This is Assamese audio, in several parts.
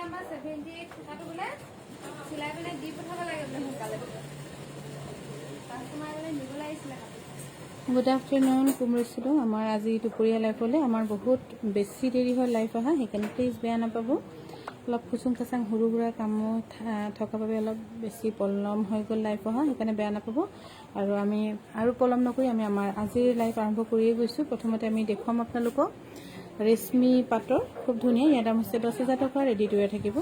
নাম্বাৰ 78 টকাটো বোলে চিলাই পেলাই দি পঠাব লাগে বোলে সোনকালে কাষ্টমাৰ বোলে নিবলৈ আহিছিলে গুড আফটাৰনুন কুমৰচিলো আমাৰ আজি দুপৰীয়া লাইভ হ'লে আমাৰ বহুত বেছি দেৰি হয় লাইভ অহা সেইকাৰণে প্লিজ বেয়া নাপাব অলপ খুচুং খাচাং সৰু সুৰা কামো থকা বাবে অলপ বেছি পলম হৈ গ'ল লাইভ অহা সেইকাৰণে বেয়া নাপাব আৰু আমি আৰু পলম নকৰি আমি আমাৰ আজিৰ লাইভ আৰম্ভ কৰিয়ে গৈছোঁ প্ৰথমতে আমি দেখুৱাম আপোনালোকক ৰেশমি পাটৰ খুব ধুনীয়া ইয়াৰ দাম হৈছে 10,000 টকা ৰেডি টু ৱেৰ থাকিব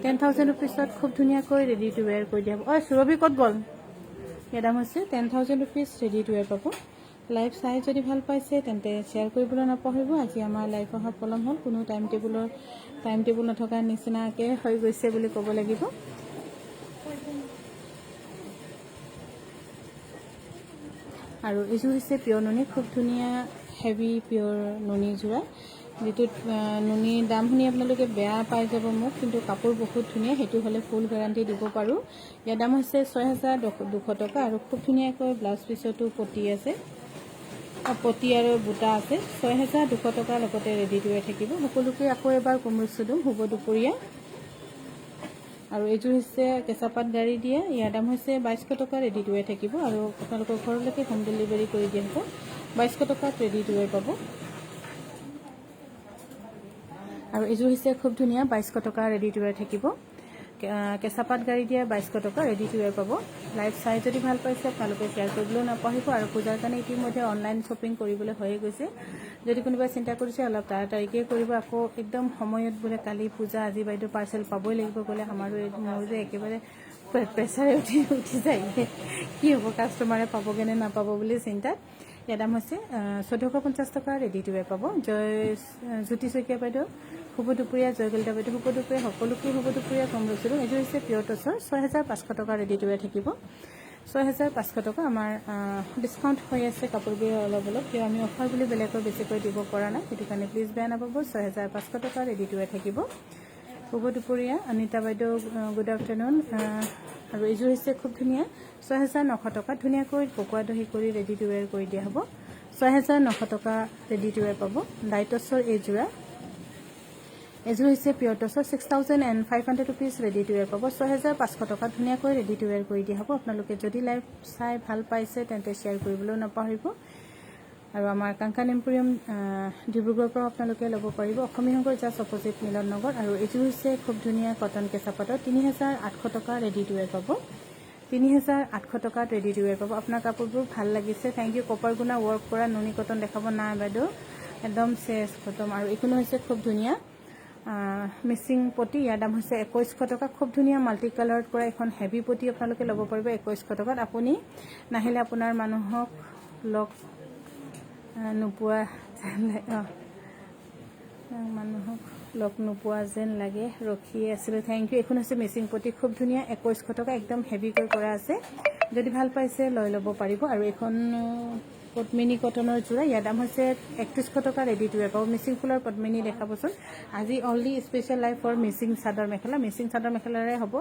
10,000 ৰুপিছত খুব ধুনীয়াকৈ ৰেডি টু ৱেৰ কৰি দিয়া হ'ব সুৰভি ক'ত গ'ল ইয়াৰ দাম হৈছে 10,000 ৰুপিজ ৰেডি টু ৱেৰ পাব লাইভ চাই যদি ভাল পাইছে তেন্তে শ্বেয়াৰ কৰিবলৈ নাপাহৰিব আজি আমাৰ লাইভ অহা পলম হ'ল কোনো টাইম টেবুল নথকাৰ নিচিনাকৈ হৈ গৈছে বুলি ক'ব লাগিব আৰু এইযোৰ হৈছে পিয়ৰ নুনি খুব ধুনীয়া হেভি পিয়ৰ নুনি যোৰা যিটোত নুনিৰ দাম শুনি আপোনালোকে বেয়া পাই যাব মোক কিন্তু কাপোৰ বহুত ধুনীয়া সেইটো হ'লে ফুল গেৰাণ্টি দিব পাৰোঁ ইয়াৰ দাম হৈছে 6,200 টকা আৰু খুব ধুনীয়াকৈ ব্লাউজ পিছতো পটি আছে পটি আৰু বুটা আছে 6,200 টকাৰ লগতে ৰেডি টু ৱেৰ থাকিব সকলোকে আকৌ এবাৰ কুমৰচি দিম শুভ দুপৰীয়া আৰু এইযোৰ হৈছে কেঁচাপাত গাড়ী দিয়া ইয়াৰ দাম হৈছে 2,200 টকা ৰেডি টু ৱেৰ থাকিব আৰু আপোনালোকৰ ঘৰলৈকে হোম ডেলিভাৰী কৰি দিয়া হ'ব 2,200 টকাত ৰেডি টু ৱেৰ পাব আৰু এইযোৰ হৈছে খুব ধুনীয়া 2,200 টকা ৰেডি টু ৱেৰ থাকিব কেঁচাপাত গাড়ী দিয়া 2,200 টকা ৰেডি টু ৱেৰ পাব লাইভ চাই যদি ভাল পাইছে আপোনালোকে শ্বেয়াৰ কৰিবলৈও নাপাহৰিব আৰু পূজাৰ কাৰণে ইতিমধ্যে অনলাইন শ্বপিং কৰিবলৈ হৈয়ে গৈছে যদি কোনোবাই চিন্তা কৰিছে অলপ তাৰিখেই কৰিব আকৌ একদম সময়ত বোলে কালি পূজা আজি বাইদেউ পাৰ্চেল পাবই লাগিব গ'লে আমাৰো মোৰ যে একেবাৰে প্ৰেছাৰে উঠি যায় কি হ'ব কাষ্টমাৰে পাবগৈ নে নাপাব বুলি চিন্তাত ইয়াৰ দাম হৈছে 1,450 টকা ৰেডি টু ৱেৰ পাব জ্যোতি শইকীয়া বাইদেউ শুভ দুপৰীয়া জয়গলিতা বাইদেউ শুভ দুপৰীয়া সকলোকে শুভ দুপৰীয়া কম লৈছিলোঁ এইযোৰ হৈছে পিয়ৰ টচৰ 6,500 টকা ৰেডি টু ৱেৰ থাকিব 6,500 টকা আমাৰ ডিছকাউণ্ট হৈ আছে কাপোৰবোৰ অলপ কিয় আমি অফাৰ বুলি বেলেগকৈ বেছিকৈ দিব পৰা নাই সেইটো কাৰণে প্লিজ বেয়া নাপাব 6,500 টকা ৰেডি টু ৱেৰ থাকিব শুভ দুপৰীয়া অনিতা বাইদেউ গুড আফটাৰনুন আৰু এইযোৰ হৈছে খুব ধুনীয়া 6,900 টকা ধুনীয়াকৈ পকোৱা দহি কৰি ৰেডি টু ৱেৰ কৰি দিয়া হ'ব 6,900 টকা ৰেডি টু ৱেৰ পাব ডাইটছৰ এইযোৰা এইযোৰ হৈছে পিয়ৰ টচৰ 6,500 ৰুপিজ ৰেডি টু ৱেৰ পাব 6,500 টকা ধুনীয়াকৈ ৰেডি টু ৱেৰ কৰি দিয়া হ'ব আপোনালোকে যদি লাইভ চাই ভাল পাইছে তেন্তে শ্বেয়াৰ কৰিবলৈও নাপাহৰিব আৰু আমাৰ কাংকান এম্পৰিয়াম ডিব্ৰুগড়ৰ পৰা আপোনালোকে ল'ব পাৰিব অসমীয়া সংঘৰ জাষ্ট অপজিট মিলন নগৰ আৰু এইযোৰ হৈছে খুব ধুনীয়া কটন কেঁচাপাতৰ 3,800 টকা ৰেডি টু ৱেৰ পাব 3,800 টকাত ৰেডি টু ৱেৰ পাব আপোনাৰ কাপোৰবোৰ ভাল লাগিছে থেংক ইউ কপাৰ গুণা ৱৰ্ক কৰা নুনি কটন দেখাব নাই বাইদেউ একদম চেচ খতম আৰু এইখনো হৈছে খুব ধুনীয়া মিচিং পটি ইয়াৰ দাম হৈছে 2,100 টকা খুব ধুনীয়া মাল্টি কালাৰত কৰা এখন হেভি পটি আপোনালোকে ল'ব পাৰিব 2,100 টকাত আপুনি নাহিলে আপোনাৰ মানুহক লগ নোপোৱা যেন লাগে ৰখিয়ে আছিলোঁ থেংক ইউ এখন হৈছে মিচিং পটি খুব ধুনীয়া 2,100 টকা একদম হেভিকৈ কৰা আছে যদি ভাল পাইছে লৈ ল'ব পাৰিব আৰু এখন পদ্মিনী কটনৰ যোৰা ইয়াৰ দাম হৈছে 3,100 টকা ৰেডি টু ৱেৰ পাব মিচিং ফুলৰ পদ্মিনী দেখাবচোন আজি only special live for Mising চাদৰ মেখেলাৰে হ'ব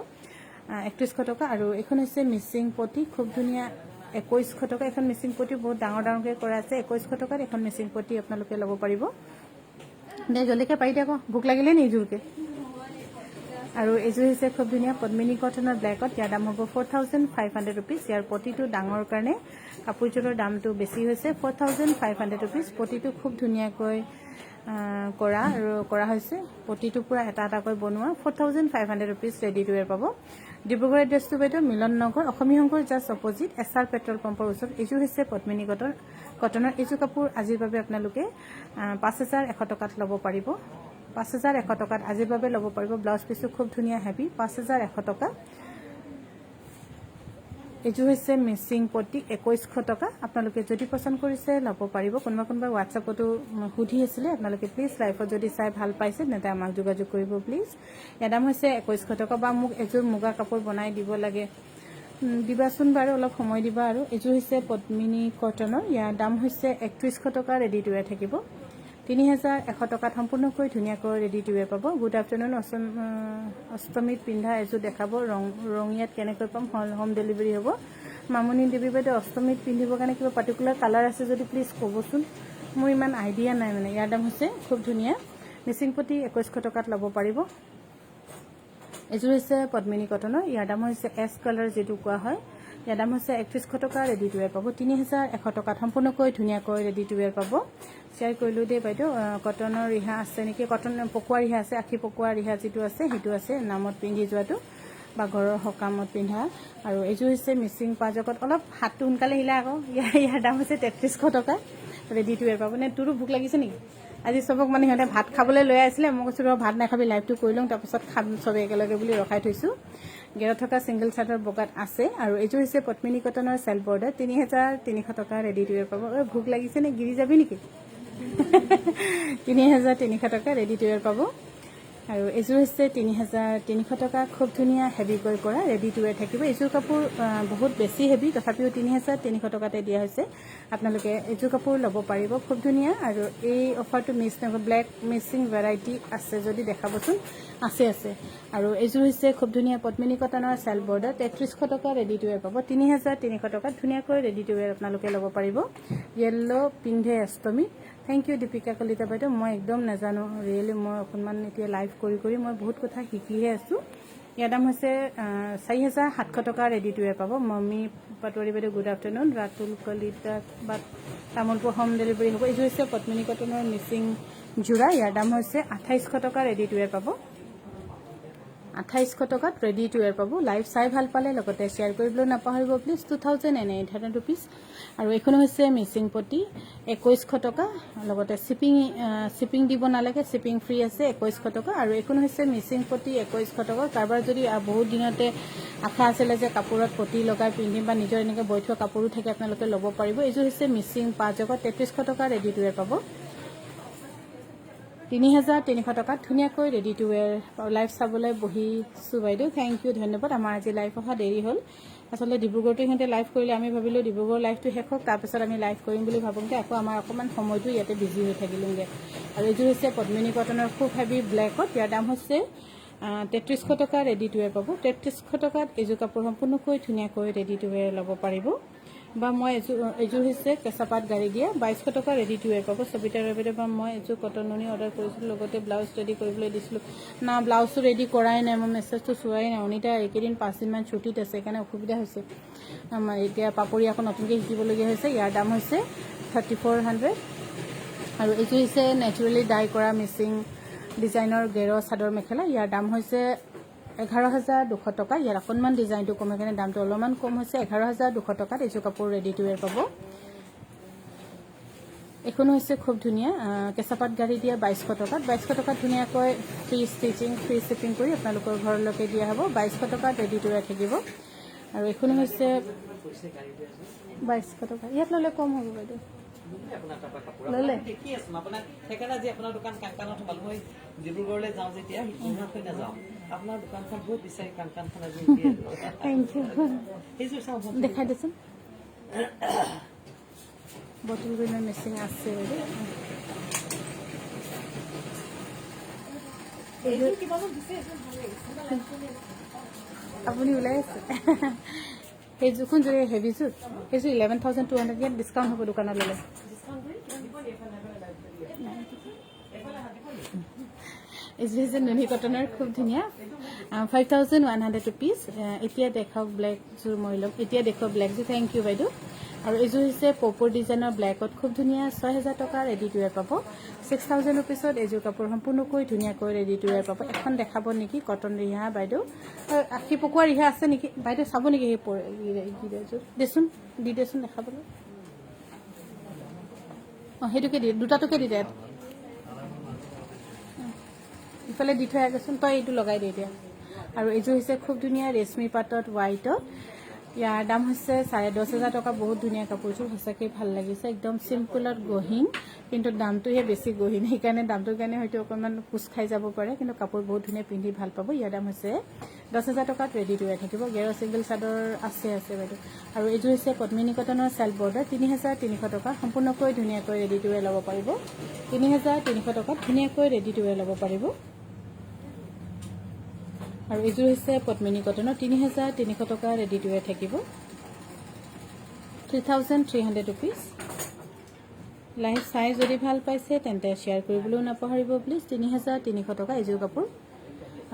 3,100 টকা আৰু এখন হৈছে মিচিং পটি খুব ধুনীয়া 2,100 টকা এখন মিচিং পটি বহুত ডাঙৰকৈ কৰা আছে 2,100 টকাত এখন মিচিং পটি আপোনালোকে ল'ব পাৰিব দে জলদিকৈ পাৰি দিয়ক ভোক লাগিলে নি জোৰকৈ আৰু এইযোৰ হৈছে খুব ধুনীয়া পদ্মিনী কটনৰ ব্লেকত ইয়াৰ দাম হ'ব 4,500 ৰুপিজ ইয়াৰ পটিটো ডাঙৰ কাৰণে কাপোৰযোৰৰ দামটো বেছি হৈছে 4,500 ৰুপিজ পটিটো খুব ধুনীয়াকৈ কৰা হৈছে পটিটো পূৰা এটা এটাকৈ বনোৱা 4,500 ৰুপিজ ৰেডি টু ৱেৰ পাব ডিব্ৰুগড় এড্ৰেছটো বাইদেউ মিলন নগৰ অসমীয়া সংঘৰ জাষ্ট অপজিট SR পেট্ৰল পাম্পৰ ওচৰত এইযোৰ হৈছে পদ্মিনী কটনৰ এইযোৰ কাপোৰ আজিৰ বাবে আপোনালোকে 5,100 টকাত ল'ব পাৰিব 5,100 টকাত আজিৰ বাবে ল'ব পাৰিব ব্লাউজ পিচো খুব ধুনীয়া হেভি 5,100 টকা এইযোৰ হৈছে মিচিং পটি 2,100 টকা আপোনালোকে যদি পচন্দ কৰিছে ল'ব পাৰিব কোনোবা হোৱাটছআপতো সুধি আছিলে আপোনালোকে প্লিজ লাইভত যদি চাই ভাল পাইছে তেন্তে আমাক যোগাযোগ কৰিব প্লিজ ইয়াৰ দাম হৈছে 2,100 টকা বা মোক এযোৰ মুগা কাপোৰ বনাই দিব লাগে দিবাচোন বাৰু অলপ সময় দিবা আৰু এইযোৰ হৈছে পদ্মিনী কটনৰ ইয়াৰ দাম হৈছে 3,100 টকা ৰেডি টু ৱেৰ থাকিব 3,100 টকাত সম্পূৰ্ণকৈ ধুনীয়াকৈ ৰেডি টু ৱেৰ পাব গুড আফটাৰনুন অষ্টমীত পিন্ধা এযোৰ দেখাব ৰঙিয়াত কেনেকৈ পাম হোম ডেলিভাৰী হ'ব মামনি দেৱী বাইদেউ অষ্টমীত পিন্ধিবৰ কাৰণে কিবা পাৰ্টিকুলাৰ কালাৰ আছে যদি প্লিজ ক'বচোন মোৰ ইমান আইডিয়া নাই মানে ইয়াৰ দাম হৈছে খুব ধুনীয়া মিচিং পটি 2,100 টকাত ল'ব পাৰিব এযোৰ হৈছে পদ্মিনী কটনৰ, ইয়াৰ দাম হৈছে এছ কালাৰ যিটো কোৱা হয়, ইয়াৰ দাম হৈছে 3100 টকা, ৰেডি টু ৱেৰ পাব 3100 টকাত সম্পূৰ্ণকৈ ধুনীয়াকৈ ৰেডি টু ৱেৰ পাব। শ্বেয়াৰ কৰিলোঁ দেই বাইদেউ। কটনৰ ৰিহা আছে নেকি, কটন পকোৱা ৰিহা আছে, আশী পকোৱা ৰিহা যিটো আছে সেইটো আছে, নামত পিন্ধি যোৱাটো বা ঘৰৰ সকামত পিন্ধা। আৰু এইযোৰ হৈছে মিচিং পাজকত, অলপ হাতটো সোনকালে হিলা আকৌ। ইয়াৰ দাম হৈছে 3300 টকা, ৰেডি টু ৱেৰ পাব। নে তোৰো ভোক লাগিছে নেকি? আজি চবক মানে সিহঁতে ভাত খাবলৈ লৈ আহিছিলে, মই কৈছোঁ ৰ ভাত নাখাবি, লাইভটো কৰি লওঁ, তাৰপিছত খাম চবেই একেলগে বুলি ৰখাই থৈছোঁ। গেৰত থকা ছিংগল চাৰ্টৰ বগাত আছে। আৰু এইযোৰ হৈছে পদ্মিনী কটনৰ চেল্ফ বৰ্ডাৰ, 3300 টকা, ৰেডি টু ৱেৰ পাব। ভোক লাগিছে নে, গিৰি যাবি নেকি? 3300 টকা, ৰেডি টু ৱেৰ পাব। আৰু এইযোৰ হৈছে 3300 টকা, খুব ধুনীয়া হেভিকৈ কৰা, ৰেডি টু ৱেৰ থাকিব। এইযোৰ কাপোৰ বহুত বেছি হেভি, তথাপিও 3300 টকাতে দিয়া হৈছে। আপোনালোকে এইযোৰ কাপোৰ ল'ব পাৰিব, খুব ধুনীয়া। আৰু এই অফাৰটো মিছ নকৰিব। ব্লেক মিচিং ভেৰাইটি আছে যদি দেখাবচোন। আছে। আৰু এইযোৰ হৈছে খুব ধুনীয়া পদ্মিনী কটনৰ চেল্ফ বৰ্ডাৰ, 3300 টকা, ৰেডি টু ৱেৰ পাব। 3300 টকাত ধুনীয়াকৈ ৰেডি টু ৱেৰ আপোনালোকে ল'ব পাৰিব। য়েল্ল' পিন্ধে অষ্টমী। থেংক ইউ দীপিকা কলিতা বাইদেউ। মই একদম নাজানো ৰিয়েলি, মই অকণমান এতিয়া লাইভ কৰি মই বহুত কথা শিকিহে আছোঁ। ইয়াৰ দাম হৈছে 4700 টকা, ৰেডি টু ৱেৰ পাব। মমী পাটোৱাৰী বাইদেউ গুড আফটাৰনুন। ৰাতুল কলিতা বা তামোলপুৰ হোম ডেলিভাৰী হ'ব। এইযোৰ হৈছে পদ্মিনী কটনৰ মিচিং যোৰা, ইয়াৰ দাম হৈছে 2800 টকা, ৰেডি টু ৱেৰ পাব। 2800 টকাত ৰেডি টু ৱেৰ পাব। লাইভ চাই ভাল পালে লগতে শ্বেয়াৰ কৰিবলৈ নাপাহৰিব প্লিজ। 2800 ৰুপিজ। আৰু এইখন হৈছে মিচিং পটি, 2100 টকা, লগতে শ্বিপিং দিব নালাগে, শ্বিপিং ফ্ৰী আছে, 2100 টকা। আৰু এইখন হৈছে মিচিং পটি, 2100 টকা। কাৰোবাৰ যদি বহুত দিনতে আশা আছিলে যে কাপোৰত পটি লগাই পিন্ধিম বা নিজৰ এনেকৈ বৈ থোৱা কাপোৰো থাকে, আপোনালোকে ল'ব পাৰিব। এইযোৰ হৈছে মিচিং পাজকত, 3300 টকা, ৰেডি টু ৱেৰ পাব। 3300 টকাত ধুনীয়াকৈ ৰেডি টু ৱেৰ। লাইভ চাবলৈ বহিছোঁ বাইদেউ, থেংক ইউ, ধন্যবাদ। আমাৰ আজি লাইভ অহা দেৰি হ'ল। আচলতে ডিব্ৰুগড়তো সিহঁতে লাইভ কৰিলে, আমি ভাবিলোঁ ডিব্ৰুগড় লাইভটো শেষ হওক, তাৰপিছত আমি লাইভ কৰিম বুলি ভাবোঁগৈ, আকৌ আমাৰ অকণমান সময়টো ইয়াতে বিজি হৈ থাকিলোঁগৈ। আৰু এইযোৰ হৈছে পদ্মিনী কটনৰ খুব হেভি ব্লেকত, ইয়াৰ দাম হৈছে 3300 টকা, ৰেডি টু ৱেৰ পাব। 3300 টকাত এইযোৰ কাপোৰ সম্পূৰ্ণকৈ ধুনীয়াকৈ ৰেডি টু ৱেৰ ল'ব পাৰিব। বা মই এইযোৰ হৈছে কেঁচাপাত গাড়ী দিয়া, 2200 টকা, ৰেডি টু ৱেৰ পাব। সবিতা ৰবিৰে বা মই এইযোৰ কটন নুনি অৰ্ডাৰ কৰিছিলোঁ, লগতে ব্লাউজ ৰেডি কৰিবলৈ দিছিলোঁ। না, ব্লাউজটো ৰেডি কৰাই নাই, মই মেছেজটো চোৱাই নাই। অনিতা এইকেইদিন 5 দিনমান ছুটীত আছে, সেইকাৰণে অসুবিধা হৈছে। এতিয়া পাপৰি আকৌ নতুনকৈ শিকিবলগীয়া হৈছে। ইয়াৰ দাম হৈছে 3400। আৰু এইযোৰ হৈছে নেচাৰেলি ডাই কৰা মিচিং ডিজাইনৰ গেৰ চাদৰ মেখেলা, ইয়াৰ দাম হৈছে 11200 টকা। ইয়াৰ অকণমান ডিজাইনটো কম, সেইকাৰণে দামটো অলপমান কম হৈছে। 11200 টকাত এইযোৰ কাপোৰ ৰেডি টু ৱেৰ পাব। এইখন হৈছে খুব ধুনীয়া কেঁচাপাত গাড়ী দিয়া, 2200 টকাত। 2200 টকাত ধুনীয়াকৈ ফ্ৰী ষ্টিচিং, ফ্ৰী শ্বিপিং কৰি আপোনালোকৰ ঘৰলৈকে দিয়া হ'ব। 2200 টকাত ৰেডি টু ৱেৰ থাকিব। আৰু এইখন হৈছে 2200 টকা। ইয়াত ল'লে কম হ'ব বাইদেউ, ল'লে সেইকাৰণে আজি আপোনাৰ দোকান কাংকানত সোমালো। মই ডিব্ৰুগড়লৈ যাওঁ যেতিয়া সিহঁতকৈ নাযাওঁ, আপোনাৰ দোকানখন বহুত বিচাৰি কাংকানখন আজি থেংক ইউ। সেইযোৰ চাওঁ দেখাই দেচোন। বটল গ্ৰীণৰ মেচিং আছে বাইদেউ। আপুনি ওলাই আছে সেইযোৰ কোনযোৰ হেভিযোৰ? সেইযোৰ 11,200। ইয়াত ডিছকাউণ্ট হ'ব দোকানত ল'লে। এইযোৰ হৈছে নুনি কটনৰ খুব ধুনীয়া, 5100 ৰুপিজ। এতিয়া দেখাওক ব্লেকযোৰ, মই ল'ম। এতিয়া দেখুৱাওক ব্লেকযোৰ। থেংক ইউ বাইদেউ। আৰু এইযোৰ হৈছে পপুৰ ডিজাইনৰ ব্লেকত খুব ধুনীয়া, 6000 টকা, ৰেডি টু ৱেৰ পাব। 6000 ৰুপিছত এইযোৰ কাপোৰ সম্পূৰ্ণকৈ ধুনীয়াকৈ ৰেডি টু ৱেৰ পাব। এখন দেখাব নেকি কটন ৰিহা বাইদেউ? আশী পকোৱা ৰিহা আছে নেকি বাইদেউ? চাব নেকি সেই দেচোন, দি দেচোন দেখাবলৈ। অঁ সেইটোকে দি, দুটাটোকে দি দে, ইফালে দি থৈ আগেচোন, তই এইটো লগাই দে এতিয়া। আৰু এইযোৰ হৈছে খুব ধুনীয়া ৰেশমী পাটত হোৱাইটত, ইয়াৰ দাম হৈছে 10,500 টকা। বহুত ধুনীয়া কাপোৰযোৰ, সঁচাকৈ ভাল লাগিছে। একদম চিম্পুলত গহীন, কিন্তু দামটোহে বেছি গহীন, সেইকাৰণে দামটোৰ কাৰণে হয়তো অকণমান কোচ খাই যাব পাৰে, কিন্তু কাপোৰ বহুত ধুনীয়া, পিন্ধি ভাল পাব। ইয়াৰ দাম হৈছে 10,000 টকাত ৰেডি টু ৱেৰ থাকিব। গেৰ ছিংগল চাদৰ আছে বাইদেউ। আৰু এইযোৰ হৈছে পদ্মিনী কটনৰ চেল্ফ বৰ্ডাৰ, 3300 টকা। সম্পূৰ্ণকৈ ধুনীয়াকৈ ৰেডি টু ৱেৰ ল'ব পাৰিব। 3300 টকাত ধুনীয়াকৈ ৰেডি টু ৱেৰ ল'ব পাৰিব। আৰু এইযোৰ হৈছে পদ্মিনী কটনৰ, 3300 টকা, ৰেডি টু ৱেৰ থাকিব। 3300 ৰুপিজ। লাইভ চাই যদি ভাল পাইছে তেন্তে শ্বেয়াৰ কৰিবলৈও নাপাহৰিব প্লিজ। 3300 টকা এইযোৰ কাপোৰ।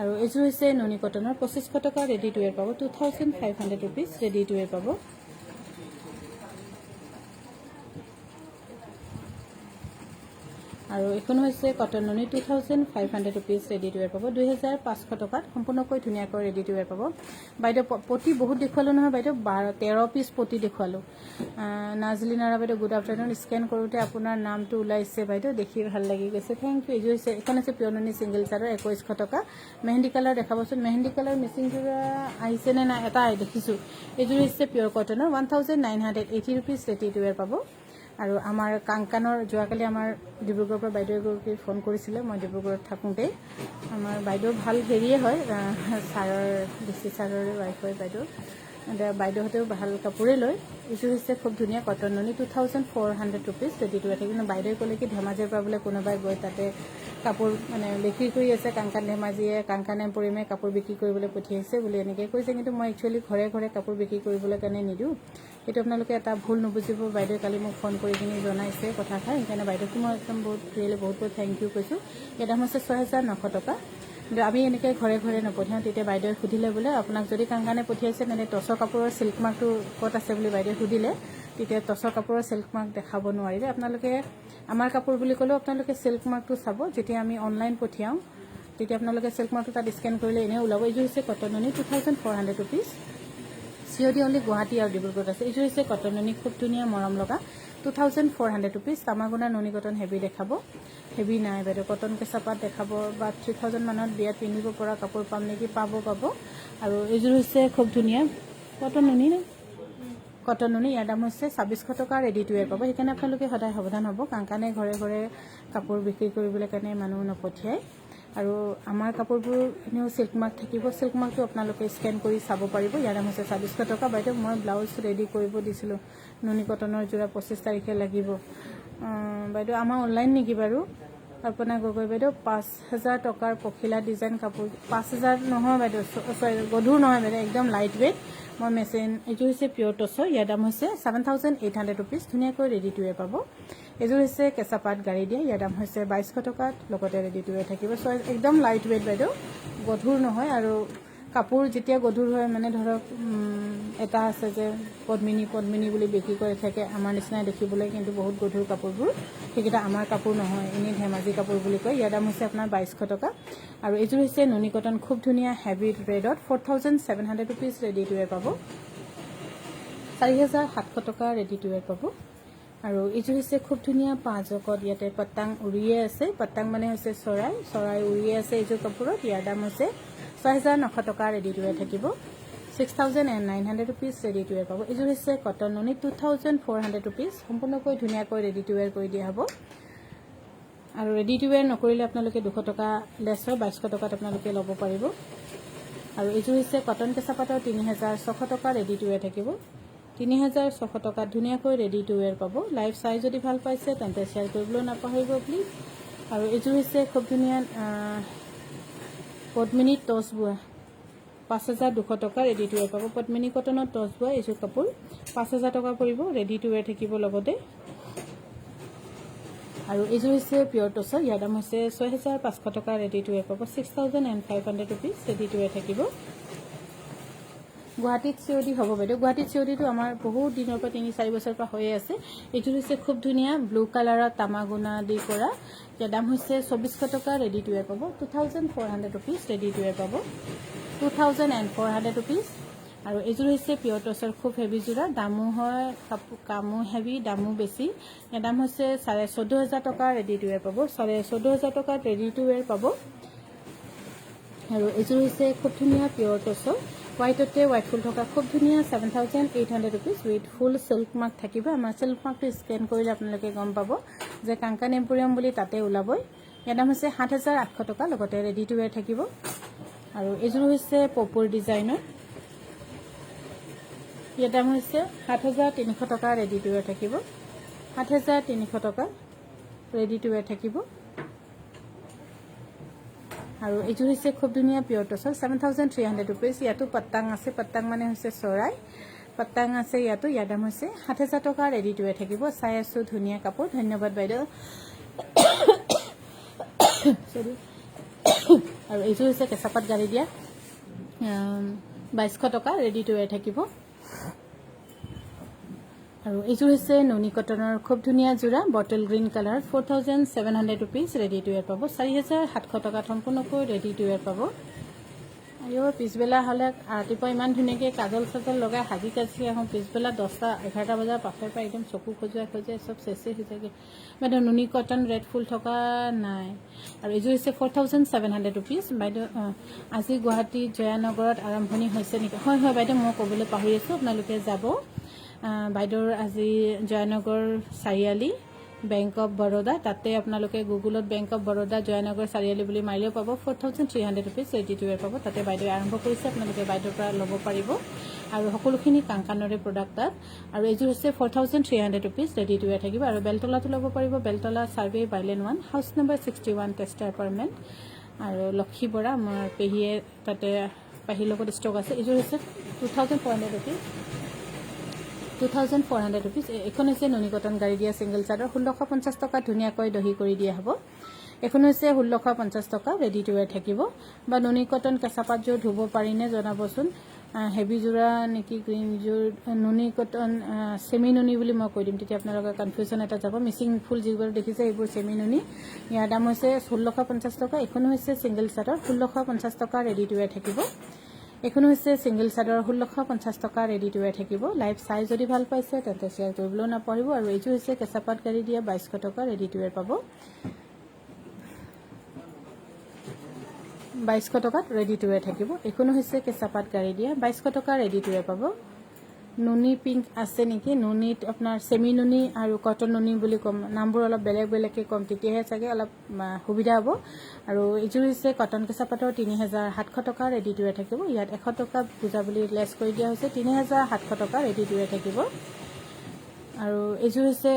আৰু এইযোৰ হৈছে নুনি কটনৰ 2500 টকা ৰেডি টু ৱেৰ পাব 2500 ৰুপিজ ৰেডি টু ৱেৰ পাব আৰু এখন হৈছে কটন নুনি 2500 ৰুপিজ ৰেডি টু ৱেৰ পাব 2500 টকাত সম্পূৰ্ণকৈ ধুনীয়াকৈ ৰেডি টু ৱেৰ পাব বাইদেউ পটি বহুত দেখুৱালো নহয় বাইদেউ 13 পিচ পটি দেখুৱালো নাজলিনাৰা বাইদেউ গুড আফটাৰনুন স্কেন কৰোঁতে আপোনাৰ নামটো ওলাইছে বাইদেউ দেখি ভাল লাগি গৈছে থেংক ইউ এইযোৰ হৈছে এখন হৈছে পিয়ৰ নুনি ছিংগল চাদৰ 2100 টকা মেহেন্দি কালাৰ দেখাবচোন মেহেন্দি কালাৰ মিচিং যোৰা আহিছেনে নাই এটা দেখিছোঁ এইযোৰ হৈছে পিয়ৰ কটনৰ 1980 ৰুপিজ ৰেডি টু ৱেৰ পাব আৰু আমাৰ কাংকানৰ যোৱাকালি আমাৰ ডিব্ৰুগড়ৰ পৰা বাইদেউ এগৰাকী ফোন কৰিছিলে মই ডিব্ৰুগড়ত থাকোঁতেই আমাৰ বাইদেউ ভাল হেৰিয়ে হয় ছাৰৰ ডিচি ছাৰৰ ৱাইফ হয় বাইদেউহঁতেও ভাল কাপোৰেই লয় এইযোৰ হৈছে খুব ধুনীয়া কটন নুনি 2400 ৰুপিজ ৰেডি টু ৱেৰ কিন্তু বাইদেৱে ক'লে কি ধেমাজিৰ পৰা বোলে কোনোবাই গৈ তাতে কাপোৰ মানে বিক্ৰী কৰি আছে কাংকান ধেমাজিয়ে কাংকান এম্পৰিয়ামে কাপোৰ বিক্ৰী কৰিবলৈ পঠিয়াইছে বুলি এনেকৈ কৈছে কিন্তু মই একচুৱেলি ঘৰে ঘৰে কাপোৰ বিক্ৰী কৰিবলৈ কাৰণে নিদিওঁ এইটো আপোনালোকে এটা ভুল নুবুজিব বাইদেৱে কালি মোক ফোন কৰি কিনি জনাইছে কথাষাৰ সেইকাৰণে বাইদেউকো মই একদম বহুত বহুত থেংক ইউ কৈছোঁ ইয়াৰ দাম হৈছে 6900 টকা কিন্তু আমি এনেকৈ ঘৰে ঘৰে নপঠিয়াওঁ তেতিয়া বাইদেৱে সুধিলে বোলে আপোনাক যদি কাংকানে পঠিয়াইছে তেনে টচৰ কাপোৰৰ চিল্ক মাৰ্কটো ক'ত আছে বুলি বাইদেৱে সুধিলে তেতিয়া টচৰ কাপোৰৰ চিল্ক মাৰ্ক দেখাব নোৱাৰিলে আপোনালোকে আমাৰ কাপোৰ বুলি ক'লেও আপোনালোকে চিল্ক মাৰ্কটো চাব যেতিয়া আমি অনলাইন পঠিয়াওঁ তেতিয়া আপোনালোকে চিল্ক মাৰ্কটো তাত স্কেন কৰিলে এনেই ওলাব এইযোৰ হৈছে কটন নুনি 2400 ৰুপিজ চিঅ'ডি অনলি গুৱাহাটী আৰু ডিব্ৰুগড়ত আছে এইযোৰ হৈছে কটন নুনি খুব ধুনীয়া মৰম লগা 2400 ৰুপিজ তামাগুনা নুনি কটন হেভি দেখাব হেভি নাই বাইদেউ কটন কেঁচাপাত দেখাব বা 3000 মানত বিয়াত পিন্ধিব পৰা কাপোৰ পাম নেকি পাব আৰু এইযোৰ হৈছে খুব ধুনীয়া কটন নুনি নে কটন নুনি ইয়াৰ দাম হৈছে 2600 টকা ৰেডি টু ৱেৰ পাব সেইকাৰণে আপোনালোকে সদায় সাৱধান হ'ব কাংকানে ঘৰে ঘৰে কাপোৰ বিক্ৰী কৰিবলৈ কাৰণে মানুহ নপঠিয়ায় আৰু আমাৰ কাপোৰবোৰ এনেও চিল্ক মাৰ্ক থাকিব চিল্ক মাৰ্কটো আপোনালোকে স্কেন কৰি চাব পাৰিব ইয়াৰ দাম হৈছে 2600 টকা বাইদেউ মই ব্লাউজ ৰেডি কৰিব দিছিলোঁ নুনি কটনৰ যোৰা 25 তাৰিখে লাগিব বাইদেউ আমাৰ অনলাইন নেকি বাৰু কল্পনা গগৈ বাইদেউ 5000 টকাৰ পখিলা ডিজাইন কাপোৰ 5000 নহয় বাইদেউ গধুৰ নহয় বাইদেউ একদম লাইট ৱেইট মই মেচিন এইযোৰ হৈছে পিয়ৰ টচৰ ইয়াৰ দাম হৈছে 7800 ৰুপিজ ধুনীয়াকৈ ৰেডি টু ৱেৰ পাব এইযোৰ হৈছে কেঁচাপাত গাড়ী দিয়া ইয়াৰ দাম হৈছে 2200 টকাত লগতে ৰেডি টু ৱেৰ থাকিব একদম লাইট ৱেইট বাইদেউ গধুৰ নহয় আৰু কাপোৰ যেতিয়া গধুৰ হয় মানে ধৰক এটা আছে যে পদ্মিনী বুলি বিক্ৰী কৰি থাকে আমাৰ নিচিনাই দেখিবলৈ কিন্তু বহুত গধুৰ কাপোৰবোৰ সেইকেইটা আমাৰ কাপোৰ নহয় এনেই ধেমাজি কাপোৰ বুলি কয় ইয়াৰ দাম হৈছে আপোনাৰ 2200 টকা আৰু এইযোৰ হৈছে নুনি কটন খুব ধুনীয়া হেভি ৰেডত 4700 ৰুপিজ ৰেডি টু ৱেৰ পাব 4700 টকা ৰেডি টু ৱেৰ পাব আৰু এইযোৰ হৈছে খুব ধুনীয়া 5 জকত ইয়াতে পট্টাং উৰিয়ে আছে পট্টাং মানে হৈছে চৰাই উৰিয়ে আছে এইযোৰ কাপোৰত ইয়াৰ দাম হৈছে 6900 টকা ৰেডি টু ৱেৰ থাকিব 6900 ৰুপিজ ৰেডি টু ৱেৰ পাব এইযোৰ হৈছে কটন নুনি 2400 ৰুপিজ সম্পূৰ্ণকৈ ধুনীয়াকৈ ৰেডি টু ৱেৰ কৰি দিয়া হ'ব আৰু ৰেডি টু ৱেৰ নকৰিলে আপোনালোকে 200 টকা লেছ হয় 2200 টকাত আপোনালোকে ল'ব পাৰিব আৰু এইযোৰ হৈছে কটন কেঁচাপাতৰ 3600 টকা ৰেডি টু ৱেৰ থাকিব 3600 টকাত ধুনীয়াকৈ ৰেডি টু ৱেৰ পাব লাইভ চাই যদি ভাল পাইছে তেন্তে শ্বেয়াৰ কৰিবলৈ নাপাহৰিব প্লিজ আৰু এইযোৰ হৈছে খুব ধুনীয়া পদ্মিনী টচ বোৱা 5200 টকা ৰেডি টু ৱেৰ পাব পদ্মিনী কটনৰ টচ বোৱা এইযোৰ কাপোৰ 5000 টকা পৰিব ৰেডি টু ৱেৰ থাকিব লগতে আৰু এইযোৰ হৈছে পিয়ৰ টচৰ ইয়াৰ দাম হৈছে 6500 টকা ৰেডি টু ৱেৰ পাব 6500 ৰুপিজ ৰেডি টু ৱেৰ থাকিব গুৱাহাটীত চিঅ'ডি হ'ব বাইদেউ গুৱাহাটীত চিঅ'ডিটো আমাৰ বহুত দিনৰ পৰা 3-4 বছৰৰ পৰা হৈয়ে আছে এইযোৰ হৈছে খুব ধুনীয়া ব্লু কালাৰৰ তামাগুনা দি কৰা ইয়াৰ দাম হৈছে 2400 টকা ৰেডি টু ৱেৰ পাব 2400 ৰুপিজ ৰেডি টু ৱেৰ পাব 2400 ৰুপিজ আৰু এইযোৰ হৈছে পিয়ৰ টচৰ খুব হেভি যোৰা দামো হয় কামো হেভি দামো বেছি ইয়াৰ দাম হৈছে 14500 টকা ৰেডি টু ৱেৰ পাব 14500 টকাত ৰেডি টু ৱেৰ পাব আৰু এইযোৰ হৈছে খুব ধুনীয়া পিয়ৰ টচৰ হোৱাইটতে হোৱাইট ফুল থকা খুব ধুনীয়া 7800 rupees with full silk mark থাকিব আমাৰ চিল্ক মাৰ্কটো স্কেন কৰিলে আপোনালোকে গম পাব যে কাংকান এম্পৰিয়াম বুলি তাতে ওলাবই ইয়াৰ দাম হৈছে 7800 টকা লগতে ৰেডি টু ৱেৰ থাকিব আৰু এইযোৰ হৈছে পপুৰ ডিজাইনৰ ইয়াৰ দাম হৈছে 7300 টকা ৰেডি টু ৱেৰ থাকিব 7300 টকা ৰেডি টু ৱেৰ থাকিব আৰু এইযোৰ হৈছে খুব ধুনীয়া পিয়ৰ টচৰ 7300 ৰুপিজ ইয়াতো পট্টাং আছে পট্টাং মানে হৈছে চৰাই পট্টাং আছে ইয়াতো ইয়াৰ দাম হৈছে 7000 টকা ৰেডি টু ৱেৰ থাকিব চাই আছোঁ ধুনীয়া কাপোৰ ধন্যবাদ বাইদেউ আৰু এইযোৰ হৈছে কেঁচাপাত গাড়ী দিয়া 2200 টকা ৰেডি টু ৱেৰ থাকিব। আৰু এইযোৰ হৈছে নুনি কটনৰ খুব ধুনীয়া যোৰা bottle green colour 4700 rupees ready to wear পাব। 4700 টকাত সম্পূৰ্ণকৈ ৰেডি টু ৱেৰ পাব। আৰু পিছবেলা হ'লে ৰাতিপুৱা ইমান ধুনীয়াকৈ কাজল চাজল লগাই সাজি কাজি আহোঁ, পিছবেলা 10টা 11টা বজাৰ পাছৰ পৰা একদম চকু খজুৱাই চব চেচেই হৈ যায়গৈ। বাইদেউ নুনি কটন ৰেড ফুল থকা নাই। আৰু এইযোৰ হৈছে 4700 ৰুপিজ। বাইদেউ আজি গুৱাহাটী জয়ানগৰত আৰম্ভণি হৈছে নেকি? হয় হয় বাইদেউ, মই ক'বলৈ পাহৰি আছোঁ, আপোনালোকে যাব। বাইদেউৰ আজি জয়ানগৰ চাৰিআলি বেংক অফ বৰোদা, তাতে আপোনালোকে গুগলত বেংক অফ বৰোদা জয়ানগৰ চাৰিআলি বুলি মাৰিলেও পাব। 4300 ৰুপিজ ৰেডি টু ৱেৰ পাব। তাতে বাইদেৱে আৰম্ভ কৰিছে, আপোনালোকে বাইদেউৰ পৰা ল'ব পাৰিব। আৰু সকলোখিনি কাংকানৰে প্ৰডাক্ট তাত। আৰু এইযোৰ হৈছে 4300 ৰুপিজ ৰেডি টু ৱেৰ থাকিব। আৰু বেলতলাটো ল'ব পাৰিব, Beltola survey bylane 1 house number 61 টেষ্টা এপাৰ্টমেণ্ট। আৰু লক্ষী বৰা আমাৰ পেহীয়ে তাতে পেহীৰ লগত ষ্টক আছে। এইযোৰ হৈছে 2400 ৰুপিজ 2400 ৰুপিজ। এখন হৈছে নুনি কটন গাড়ী দিয়া ছিংগল চাৰ্টৰ 1650 টকাত ধুনীয়াকৈ দহি কৰি দিয়া হ'ব। এখন হৈছে 1650 টকা ৰেডি টু ৱেৰ থাকিব। বা নুনি কটন কেঁচাপাতযোৰ ধুব পাৰিনে জনাবচোন। হেভি যোৰা নেকি গ্ৰীণযোৰ নুনি কটন চেমি নুনি বুলি মই কৈ দিম, তেতিয়া আপোনালোকৰ কনফিউজন এটা যাব। মিচিং ফুল যিবোৰ দেখিছে এইবোৰ চেমি নুনি। ইয়াৰ দাম হৈছে 1650 টকা। এখন হৈছে ছিংগল চাৰ্টৰ 1650 টকা ৰেডি টু ৱেৰ থাকিব। এখন হৈছে ছিংগল চাৰ্টৰ 1650 টকা ৰেডি টু ৱেৰ থাকিব। লাইভ চাই যদি ভাল পাইছে তেন্তে শ্বেয়াৰ কৰিবলৈও নাপাহৰিব। আৰু এইযোৰ হৈছে কেঁচাপাত গাড়ী দিয়া 2200 টকা ৰেডি টু ৱেৰ পাব। 2200 টকাত ৰেডি টু ৱেৰ থাকিব। এইখনো হৈছে কেঁচাপাত গাড়ী দিয়া 2200 টকা ৰেডি টু ৱেৰ পাব। নুনি পিংক আছে নেকি? নুনিত আপোনাৰ চেমি নুনি আৰু কটন নুনি বুলি ক'ম, নামবোৰ অলপ বেলেগ বেলেগকৈ ক'ম, তেতিয়াহে চাগে অলপ সুবিধা হ'ব। আৰু এইযোৰ হৈছে কটন কেঁচাপাতৰ 3700 টকা ৰেডি টু ৱেৰ থাকিব। ইয়াত 100 টকা পূজা বুলি লেছ কৰি দিয়া হৈছে, 3700 টকা ৰেডি টু ৱেৰ থাকিব। আৰু এইযোৰ হৈছে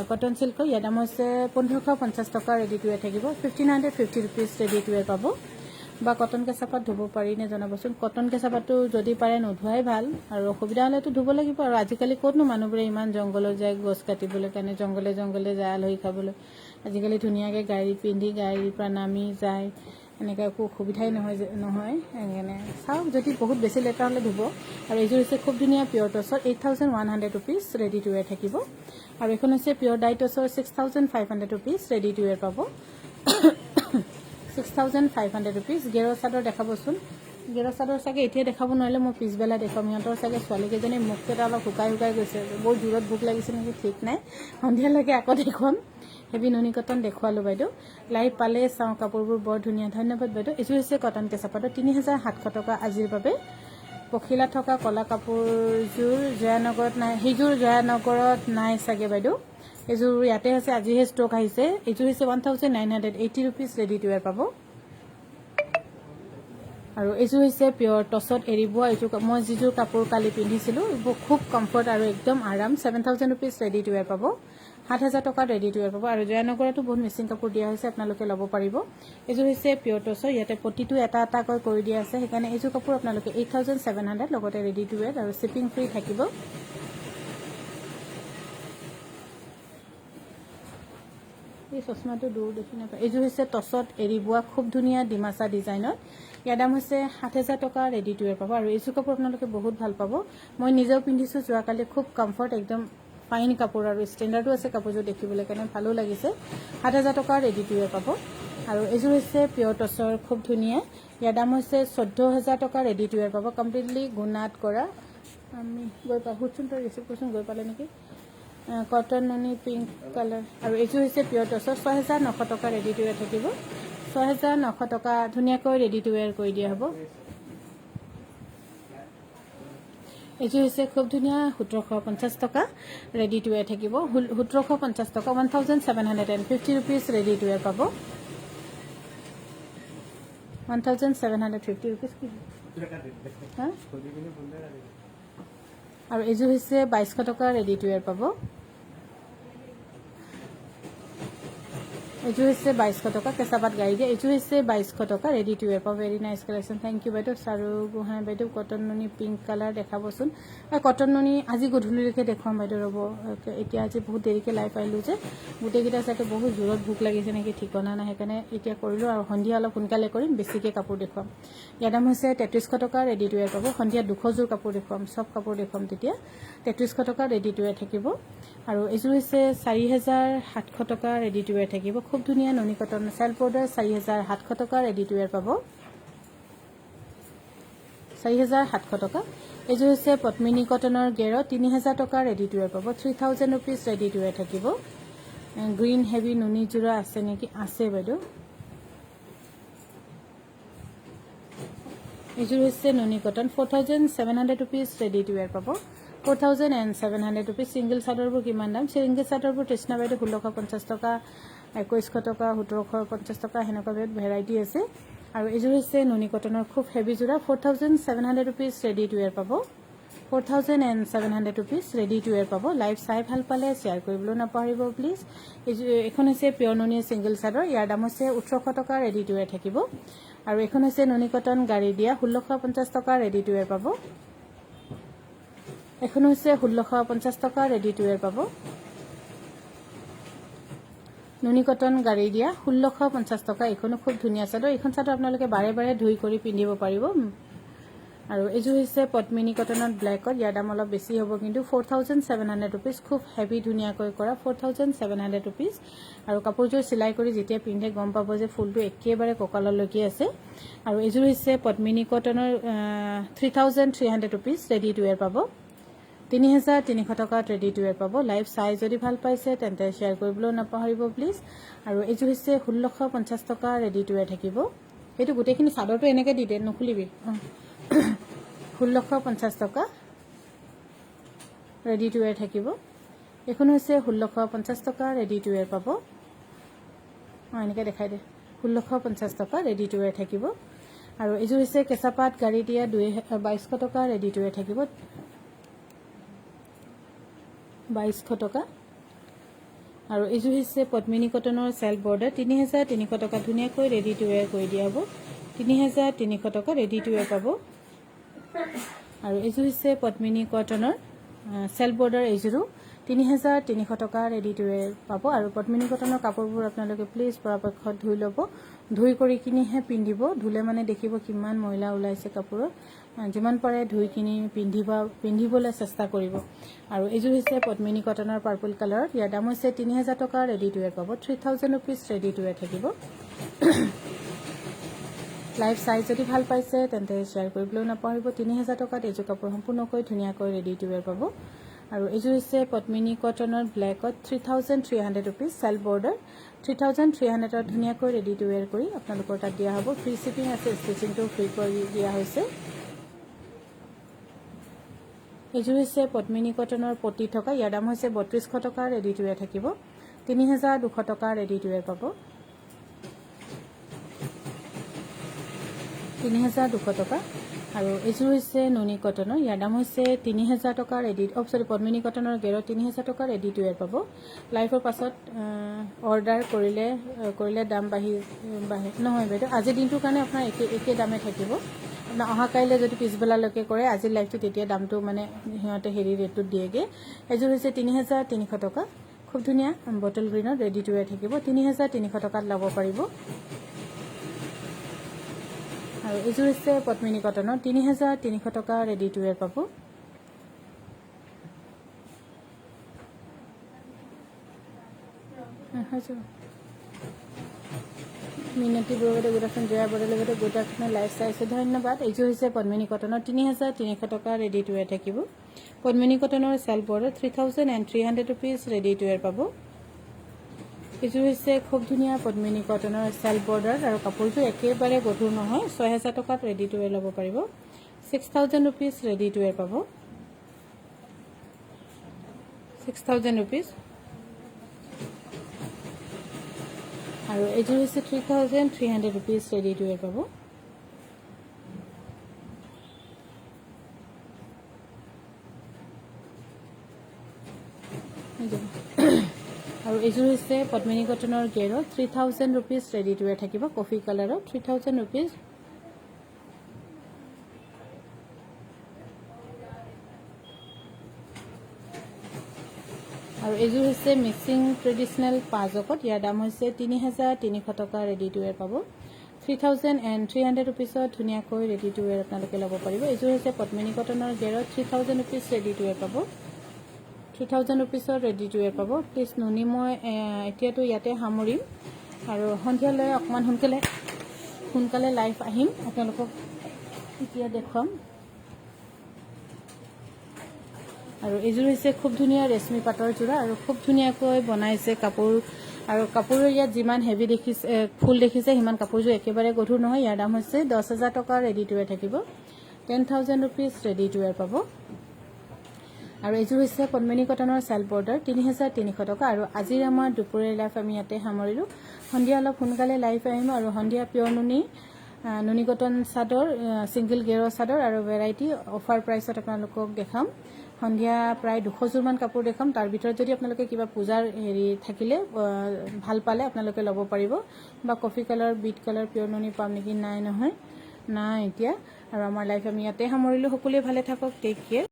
কটন চিল্কৰ, ইয়াৰ দাম হৈছে 1550 টকা ৰেডি টু ৱেৰ থাকিব। 1550 ৰুপিজ ৰেডি টু ৱেৰ পাব। বা কটন কেঁচাপাত ধুব পাৰিনে জনাবচোন। কটন কেঁচাপাতটো যদি পাৰে নোধোৱাই ভাল, আৰু অসুবিধা হ'লেতো ধুব লাগিব। আৰু আজিকালি ক'তনো মানুহবোৰে ইমান জংঘলত যায় গছ কাটিবলৈ কাৰণে, জংঘলে জংঘলে যায় আলহী খাবলৈ। আজিকালি ধুনীয়াকৈ গাড়ী পিন্ধি গাড়ীৰ পৰা নামি যায়, এনেকৈ একো অসুবিধাই নহয় সেইকাৰণে চাওক, যদি বহুত বেছি লেতেৰা হ'লে ধুব। আৰু এইযোৰ হৈছে খুব ধুনীয়া পিয়ৰ টচৰ 8100 ৰুপিজ ৰেডি টু ৱেৰ থাকিব। আৰু এইখন হৈছে পিয়ৰ ডাই টচৰ 6500 ৰুপিজ ৰেডি টু ৱেৰ পাব। 6500 ৰুপিজ। গেৰ চাদৰ দেখাবচোন। গেৰ চাদৰ চাগে এতিয়া দেখাব নোৱাৰিলে মই পিছবেলা দেখুৱাম। সিহঁতৰ চাগে ছোৱালীকেইজনী মুখকেইটা অলপ শুকাই গৈছে, বৰ জোৰত ভোক লাগিছে নেকি ঠিক নাই, সন্ধিয়ালৈকে আকৌ দেখুৱাম। হেভি নুনি কটন দেখুৱালোঁ বাইদেউ। লাইভ পালে চাওঁ, কাপোৰবোৰ বৰ ধুনীয়া। ধন্যবাদ বাইদেউ। এইযোৰ হৈছে কটন কেঁচাপাতৰ 3700 টকা আজিৰ বাবে। পখিলা থকা কলা কাপোৰযোৰ জয়ানগৰত নাই, সেইযোৰ জয়ানগৰত নাই চাগে বাইদেউ। এইযোৰ ইয়াতে আছে, আজিহে ষ্টক আহিছে। এইযোৰ হৈছে 1980 ৰুপিজ ৰেডি টু ৱেৰ পাব। আৰু এইযোৰ হৈছে পিয়ৰ টচত এৰি বোৱা। এইযোৰ মই যিযোৰ কাপোৰ কালি পিন্ধিছিলোঁ, এইবোৰ খুব কমফৰ্ট আৰু একদম আৰাম। 7000 ৰুপিজ ৰেডি টু ৱেৰ পাব। 7000 টকাত ৰেডি টু ৱেৰ পাব। আৰু জয়ানগৰতো বহুত মিচিং কাপোৰ দিয়া হৈছে, আপোনালোকে ল'ব পাৰিব। এইযোৰ হৈছে পিয়ৰ টচৰ, ইয়াতে প্ৰতিটো এটা এটাকৈ কৰি দিয়া আছে, সেইকাৰণে এইযোৰ কাপোৰ আপোনালোকে 8700 লগতে ৰেডি টু ৱেৰ আৰু শ্বিপিং ফ্ৰী থাকিব। এই চশমাটো দূৰ দেখি নাপায়। এইযোৰ হৈছে টচত এৰি বোৱা খুব ধুনীয়া ডিমাচা ডিজাইনৰ। ইয়াৰ দাম হৈছে 7000 টকা ৰেডি টু ৱেৰ পাব। আৰু এইযোৰ কাপোৰ আপোনালোকে বহুত ভাল পাব। মই নিজেও পিন্ধিছোঁ যোৱাকালি, খুব কমফৰ্ট, একদম ফাইন কাপোৰ আৰু ষ্টেণ্ডাৰ্ডো আছে কাপোৰযোৰ দেখিবলৈ কাৰণে, ভালো লাগিছে। 7000 টকা ৰেডি টু ৱেৰ পাব। আৰু এইযোৰ হৈছে পিয়ৰ টচৰ খুব ধুনীয়া। ইয়াৰ দাম হৈছে 14000 টকা ৰেডি টু ৱেৰ পাব। কমপ্লিটলি গুণাত কৰা। আমি গৈ পাওঁ, সুধচোন তই ৰিচিভ কৰচোন, গৈ পালে নেকি। কটন নুনি পিংক কালাৰ। আৰু এইযোৰ হৈছে পিয়ৰ টচৰ 6900 টকা ৰেডি টু ৱেৰ থাকিব। 6900 টকা ধুনীয়াকৈ ৰেডি টু ৱেৰ কৰি দিয়া হ'ব। এইযোৰ হৈছে খুব ধুনীয়া 1750 টকা ৰেডি টু ৱেৰ থাকিব। 1750 টকা 1750 ৰুপিজ ৰেডি টু ৱেৰ পাব। 1750 ৰুপিজ কি হা। আৰু এইযোৰ হৈছে 2200 টকা ৰেডি টু ৱেৰ পাব। এইযোৰ হৈছে 2200 টকা কেঁচা পাত গাড়ী দিয়া এইযোৰ হৈছে 2200 টকা ready to wear very nice collection thank you বাইদেউ চাৰু গোহাঁই বাইদেউ কটন নুনি পিংক কালাৰ দেখাবচোন কটন নুনি আজি গধূলিলৈকে দেখুৱাম বাইদেউ ৰ'ব এতিয়া আজি বহুত দেৰিকৈ লাইভ আহিলোঁ যে গোটেইকেইটা চাগে বহুত জোৰত ভোক লাগিছে নেকি ঠিকনা নাই সেইকাৰণে এতিয়া কৰিলোঁ আৰু সন্ধিয়া অলপ সোনকালে কৰিম বেছিকৈ কাপোৰ দেখুৱাম ইয়াৰ দাম হৈছে 3300 টকা ৰেডি টু ৱেৰ পাব সন্ধিয়া 200 যোৰ কাপোৰ দেখুৱাম চব কাপোৰ দেখুৱাম তেতিয়া 3300 টকা ৰেডি টু ৱেৰ থাকিব আৰু এইযোৰ হৈছে 4700 টকা ৰেডি টু ৱেৰ থাকিব খুব ধুনীয়া নুনি কটন চেল্ফ বৰ্ডাৰ 4700 টকা ৰেডি টু ৱেৰ পাব 4700 টকা এইযোৰ হৈছে পদ্মিনী কটনৰ গেৰ 3000 টকা ৰেডি টু ৱেৰ পাব 3000 ৰুপিজ ৰেডি টু ৱেৰ থাকিব গ্ৰীণ হেভি নুনি যোৰা আছে নেকি আছে বাইদেউ এইযোৰ হৈছে নুনি cotton 4700 rupees ready to wear পাব 4700 ৰুপিজ ছিংগল চাদৰবোৰ কিমান দাম ছিংগল চাদৰবোৰ তৃষ্ণা বাইদেউ 1650 টকা 2100 টকা 1750 টকা সেনেকুৱা ভেৰাইটি আছে আৰু এইযোৰ হৈছে নুনি কটনৰ খুব হেভি যোৰা 4700 ৰুপিজ ৰেডি টু ৱেৰ পাব 4700 ৰুপিজ ৰেডি টু ৱেৰ পাব লাইভ চাই ভাল পালে শ্বেয়াৰ কৰিবলৈ নাপাহৰিব প্লিজ এখন হৈছে পিয়ৰ নুনি ছিংগল চাদৰ ইয়াৰ দাম হৈছে 1800 টকা ৰেডি টু ৱেৰ থাকিব আৰু এখন হৈছে নুনি কটন গাড়ী দিয়া 1650 টকা ৰেডি টু ৱেৰ পাব এখন হৈছে 1650 টকা ৰেডি টু ৱেৰ পাব নুনি কটন গাড়ী দিয়া 1650 টকা এখনো খুব ধুনীয়া চাদৰ এখন চাদৰ আপোনালোকে বাৰে বাৰে ধুই কৰি পিন্ধিব পাৰিব আৰু এইযোৰ হৈছে পদ্মিনী কটনত ব্লেকত ইয়াৰ দাম অলপ বেছি হ'ব কিন্তু 4700 ৰুপিজ খুব হেভি ধুনীয়াকৈ কৰা 4700 ৰুপিজ আৰু কাপোৰযোৰ চিলাই কৰি যেতিয়া পিন্ধে গম পাব যে ফুলটো একেবাৰে কঁকাললৈকে আছে আৰু এইযোৰ হৈছে পদ্মিনী কটনৰ 3300 ৰুপিজ ৰেডি টু ৱেৰ পাব 3300 টকাত ৰেডি টু ৱেৰ পাব লাইভ চাই যদি ভাল পাইছে তেন্তে শ্বেয়াৰ কৰিবলৈ নাপাহৰিব প্লিজ আৰু এইযোৰ হৈছে 1650 টকা ৰেডি টু ৱেৰ থাকিব এইটো গোটেইখিনি চাদৰটো এনেকৈ দি দে নুখুলিবি 1650 টকা ৰেডি টু ৱেৰ থাকিব এখন হৈছে 1650 টকা ৰেডি টু ৱেৰ পাব এনেকৈ দেখাই দে 1650 টকা ৰেডি টু ৱেৰ থাকিব আৰু এইযোৰ হৈছে কেঁচা পাত গাড়ী দিয়া 2200 টকা ৰেডি টু ৱেৰ থাকিব 2200 টকা আৰু এইযোৰ হৈছে পদ্মিনী কটনৰ চেল্ফ বৰ্ডাৰ 3300 টকা ধুনীয়াকৈ ৰেডি টু ৱেৰ কৰি দিয়া হ'ব 3300 টকা ৰেডি টু ৱেৰ পাব আৰু এইযোৰ হৈছে পদ্মিনী কটনৰ চেল্ফ বৰ্ডাৰ এইযোৰো 3300 টকা ৰেডি টু ৱেৰ পাব আৰু পদ্মিনী কটনৰ কাপোৰবোৰ আপোনালোকে প্লিজ পৰাপক্ষত ধুই ল'ব ধুই কৰি কিনিহে পিন্ধিব ধুলে মানে দেখিব কিমান ময়লা ওলাইছে কাপোৰত যিমান পাৰে ধুই কিনি পিন্ধিবলৈ চেষ্টা কৰিব আৰু এইযোৰ হৈছে পদ্মিনী কটনৰ পাৰ্পল কালাৰত ইয়াৰ দাম হৈছে 3000 টকা ৰেডি টু ৱেৰ পাব 3000 ৰুপিজ ৰেডি টু ৱেৰ থাকিব লাইভ চাই যদি ভাল পাইছে তেন্তে শ্বেয়াৰ কৰিবলৈ নাপাহৰিব 3000 টকাত এইযোৰ কাপোৰ সম্পূৰ্ণকৈ ধুনীয়াকৈ ৰেডি টু ৱেৰ পাব আৰু এইযোৰ হৈছে পদ্মিনী কটনৰ ব্লেকত 3300 ৰুপিজ চেল্ফ বৰ্ডাৰ 3300ত ধুনীয়াকৈ ৰেডি টু ৱেৰ কৰি আপোনালোকৰ তাত দিয়া হ'ব ফ্ৰী শ্বিপিং আছে ষ্টিচিংটো ফ্ৰী কৰি দিয়া হৈছে এইযোৰ হৈছে পদ্মিনী কটনৰ পটি থকা ইয়াৰ দাম হৈছে 3200 টকা ৰেডি টু ৱেৰ থাকিব 3200 টকা ৰেডি টু ৱেৰ পাব 3200 টকা আৰু এইযোৰ হৈছে নুনি কটনৰ ইয়াৰ দাম হৈছে 3000 টকা ৰেডি পদ্মিনী কটনৰ গেৰ 3000 টকা ৰেডি টু ৱেৰ পাব লাইফৰ পাছত অৰ্ডাৰ কৰিলে দাম বাঢ়ি নহয় বাইদেউ আজিৰ দিনটোৰ কাৰণে আপোনাৰ একে দামে থাকিব আপোনাৰ অহা কাইলৈ যদি পিছবেলালৈকে কৰে আজিৰ লাইফটো তেতিয়া দামটো মানে সিহঁতে হেৰি ৰেটটোত দিয়েগৈ এইযোৰ হৈছে 3300 টকা খুব ধুনীয়া বটল গ্ৰীণত ৰেডি টু ৱেৰ থাকিব 3300 টকাত ল'ব পাৰিব আৰু এইযোৰ হৈছে পদ্মিনী কটনৰ 3300 টকা ৰেডি টু ৱেৰ পাব মিনতি বৰগতে গুড আফটাৰনুন জয়া বৰগতে গুড আফটাৰনুন লাইভ চাইছে ধন্যবাদ এইযোৰ হৈছে পদ্মিনী কটনৰ 3300 টকা ৰেডি টু ৱেৰ থাকিব পদ্মিনী কটনৰ self border 3300 rupees ready to wear পাব এইযোৰ হৈছে খুব ধুনীয়া পদ্মিনী কটনৰ চেল্ফ বৰ্ডাৰ আৰু কাপোৰযোৰ একেবাৰে গধুৰ নহয় 6000 টকাত ৰেডি টু ৱেৰ ল'ব পাৰিব 6000 ৰুপিজ ৰেডি টু ৱেৰ পাব 6000 ৰুপিজ আৰু এইযোৰ হৈছে 3300 ৰুপিজ ৰেডি টু ৱেৰ পাব আৰু এইযোৰ হৈছে পদ্মিনী কটনৰ গেৰো 3000 ৰুপিজ ৰেডি টু ৱেৰ থাকিব কফি কালাৰত 3000 ৰুপিজ আৰু এইযোৰ হৈছে মিক্সিং ট্ৰেডিশনেল পাজকত ইয়াৰ দাম হৈছে 3300 টকা ৰেডি টু ৱেৰ পাব 3300 ৰুপিজত ধুনীয়াকৈ ৰেডি টু ৱেৰ আপোনালোকে ল'ব পাৰিব এইযোৰ হৈছে পদ্মিনী কটনৰ Gero 3000 rupees ready to wear পাব 3000 ৰুপিজত ৰেডি টু ৱেৰ পাব প্লিজ নুনি মই এতিয়াতো ইয়াতে সামৰিম আৰু সন্ধিয়ালৈ অকণমান সোনকালে লাইভ আহিম আপোনালোকক এতিয়া দেখুৱাম আৰু এইযোৰ হৈছে খুব ধুনীয়া ৰেশমী পাটৰ যোৰা আৰু খুব ধুনীয়াকৈ বনাইছে কাপোৰ আৰু কাপোৰৰ ইয়াত যিমান হেভি দেখিছে ফুল দেখিছে সিমান কাপোৰযোৰ একেবাৰে গধুৰ নহয় ইয়াৰ দাম হৈছে 10000 টকা ৰেডি টু ৱেৰ থাকিব 10000 ৰুপিজ ৰেডি টু ৱেৰ পাব আৰু এইযোৰ হৈছে পদ্মিনী কটনৰ চেল্ফ বৰ্ডাৰ 3300 টকা আৰু আজিৰ আমাৰ দুপৰীয়া লাইভ আমি ইয়াতে সামৰিলোঁ সন্ধিয়া অলপ সোনকালে লাইভ আহিম আৰু সন্ধিয়া পিয়ৰ নুনি কটন চাদৰ সিংগল গেৰো চাদৰ আৰু ভেৰাইটি অফাৰ প্ৰাইচত আপোনালোকক দেখাম সন্ধিয়া প্ৰায় 200 যোৰমান কাপোৰ দেখাম তাৰ ভিতৰত যদি আপোনালোকে কিবা পূজাৰ হেৰি থাকিলে ভাল পালে আপোনালোকে ল'ব পাৰিব বা কফি কালাৰ বিট কালাৰ পিয়ৰ নুনি পাম নেকি নাই নহয় নাই এতিয়া আৰু আমাৰ লাইভ আমি ইয়াতে সামৰিলোঁ সকলোৱে ভালে থাকক টেক কেয়াৰ